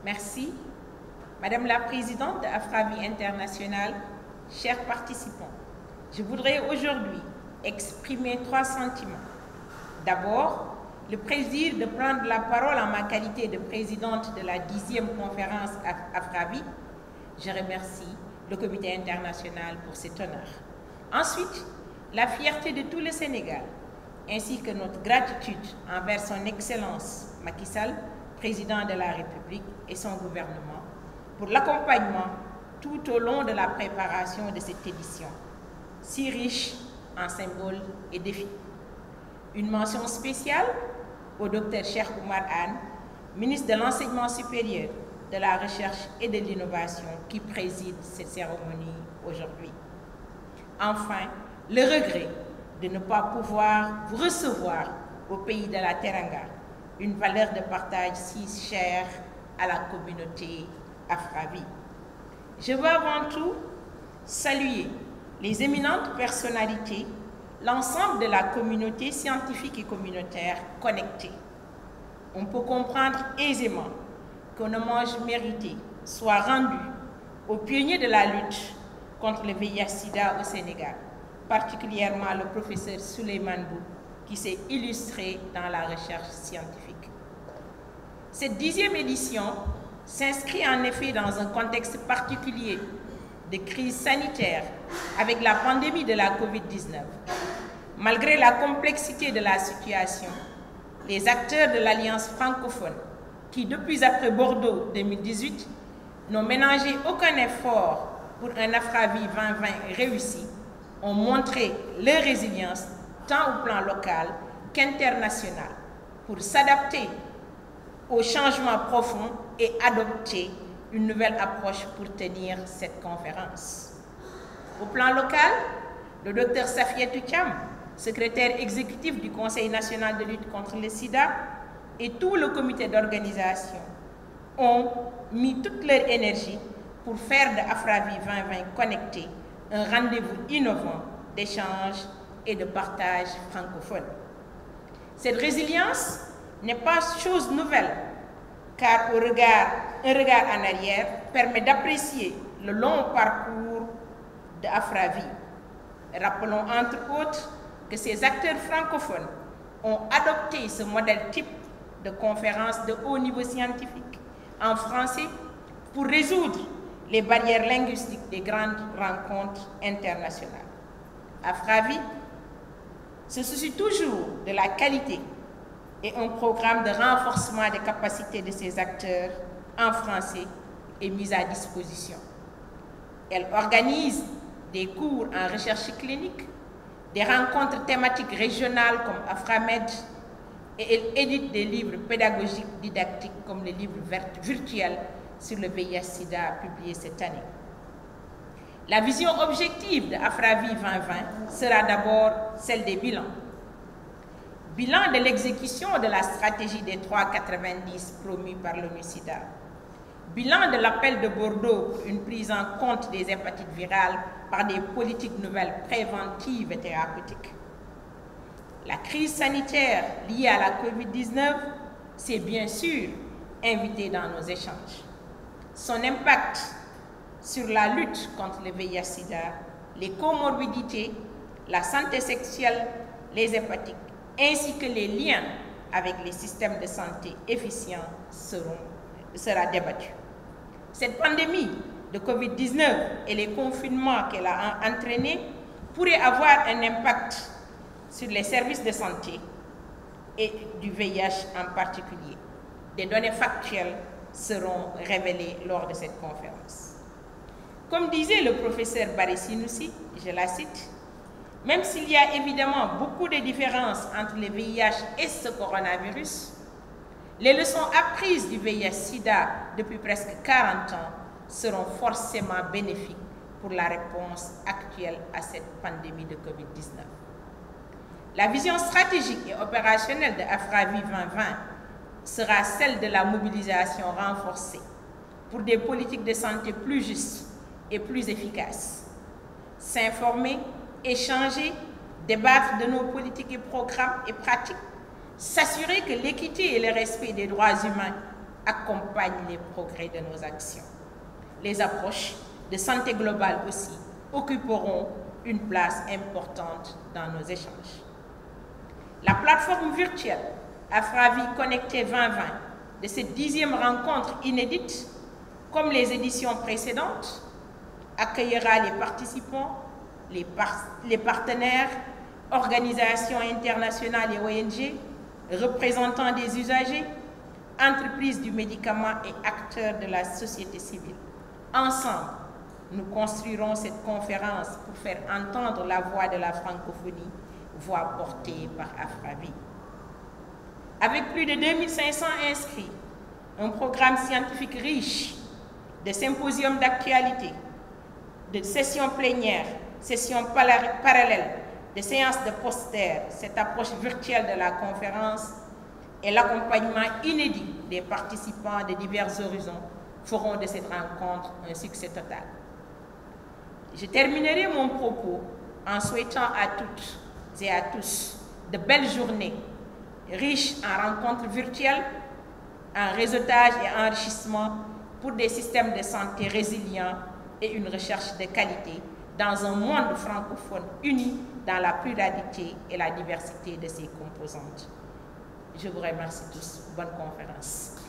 Merci. Madame la Présidente de Afravi International, chers participants, je voudrais aujourd'hui exprimer 3 sentiments. D'abord, le plaisir de prendre la parole en ma qualité de présidente de la 10e conférence Afravi. Je remercie le Comité international pour cet honneur. Ensuite, la fierté de tout le Sénégal, ainsi que notre gratitude envers son Excellence Macky Sall, président de la République, et son gouvernement, pour l'accompagnement tout au long de la préparation de cette édition, si riche en symboles et défis. Une mention spéciale au Dr Cheikh Oumar Anne, ministre de l'Enseignement supérieur, de la Recherche et de l'Innovation, qui préside cette cérémonie aujourd'hui. Enfin, le regret de ne pas pouvoir vous recevoir au pays de la Teranga, une valeur de partage si chère à la communauté Afravi. Je veux avant tout saluer les éminentes personnalités, l'ensemble de la communauté scientifique et communautaire connectée. On peut comprendre aisément qu'un hommage mérité soit rendu aux pionniers de la lutte contre le VIH-Sida au Sénégal, particulièrement le professeur Souleymane Bou, qui s'est illustré dans la recherche scientifique. Cette 10e édition s'inscrit en effet dans un contexte particulier de crise sanitaire avec la pandémie de la COVID-19. Malgré la complexité de la situation, les acteurs de l'Alliance francophone, qui depuis après Bordeaux 2018 n'ont ménagé aucun effort pour un Afravi 2020 réussi, ont montré leur résilience tant au plan local qu'international pour s'adapter aux changements profonds et adopter une nouvelle approche pour tenir cette conférence. Au plan local, le Dr Safiatou Thiam, secrétaire exécutif du Conseil national de lutte contre le sida, et tout le comité d'organisation ont mis toute leur énergie pour faire de Afravi 2020 connecté un rendez-vous innovant d'échange et de partage francophone. Cette résilience n'est pas chose nouvelle, car un regard en arrière permet d'apprécier le long parcours de Afravi. Rappelons entre autres que ces acteurs francophones ont adopté ce modèle type de conférence de haut niveau scientifique en français pour résoudre les barrières linguistiques des grandes rencontres internationales. Afravi se soucie toujours de la qualité et un programme de renforcement des capacités de ses acteurs en français est mis à disposition. Elle organise des cours en recherche clinique, des rencontres thématiques régionales comme Aframed, et elle édite des livres pédagogiques didactiques comme les livres virtuels sur le VIH-Sida publiés cette année. La vision objective de Afravi 2020 sera d'abord celle des bilans. Bilan de l'exécution de la stratégie des 3,90 promue par l'ONU-SIDA. Bilan de l'appel de Bordeaux pour une prise en compte des hépatites virales par des politiques nouvelles préventives et thérapeutiques. La crise sanitaire liée à la COVID-19 s'est bien sûr invitée dans nos échanges. Son impact sur la lutte contre le VIH-Sida, les comorbidités, la santé sexuelle, les hépatites, ainsi que les liens avec les systèmes de santé efficients sera débattu. Cette pandémie de COVID-19 et les confinements qu'elle a entraînés pourraient avoir un impact sur les services de santé et du VIH en particulier. Des données factuelles seront révélées lors de cette conférence. Comme disait le professeur Barry Sinoussi, je la cite, « Même s'il y a évidemment beaucoup de différences entre le VIH et ce coronavirus, les leçons apprises du VIH-Sida depuis presque 40 ans seront forcément bénéfiques pour la réponse actuelle à cette pandémie de COVID-19. La vision stratégique et opérationnelle de Afravi 2020 sera celle de la mobilisation renforcée pour des politiques de santé plus justes et plus efficaces. S'informer, échanger, débattre de nos politiques et programmes et pratiques, s'assurer que l'équité et le respect des droits humains accompagnent les progrès de nos actions. Les approches de santé globale aussi occuperont une place importante dans nos échanges. La plateforme virtuelle Afravi Connecté 2020 de cette 10e rencontre inédite, comme les éditions précédentes, accueillera les participants, les partenaires, organisations internationales et ONG, représentants des usagers, entreprises du médicament et acteurs de la société civile. Ensemble, nous construirons cette conférence pour faire entendre la voix de la francophonie, voix portée par Afravi. Avec plus de 2500 inscrits, un programme scientifique riche, de symposiums d'actualité, de sessions plénières, sessions parallèles, de séances de posters, cette approche virtuelle de la conférence et l'accompagnement inédit des participants de divers horizons feront de cette rencontre un succès total. Je terminerai mon propos en souhaitant à toutes et à tous de belles journées, riches en rencontres virtuelles, en réseautage et enrichissement pour des systèmes de santé résilients et une recherche de qualité dans un monde francophone uni dans la pluralité et la diversité de ses composantes. Je vous remercie tous. Bonne conférence.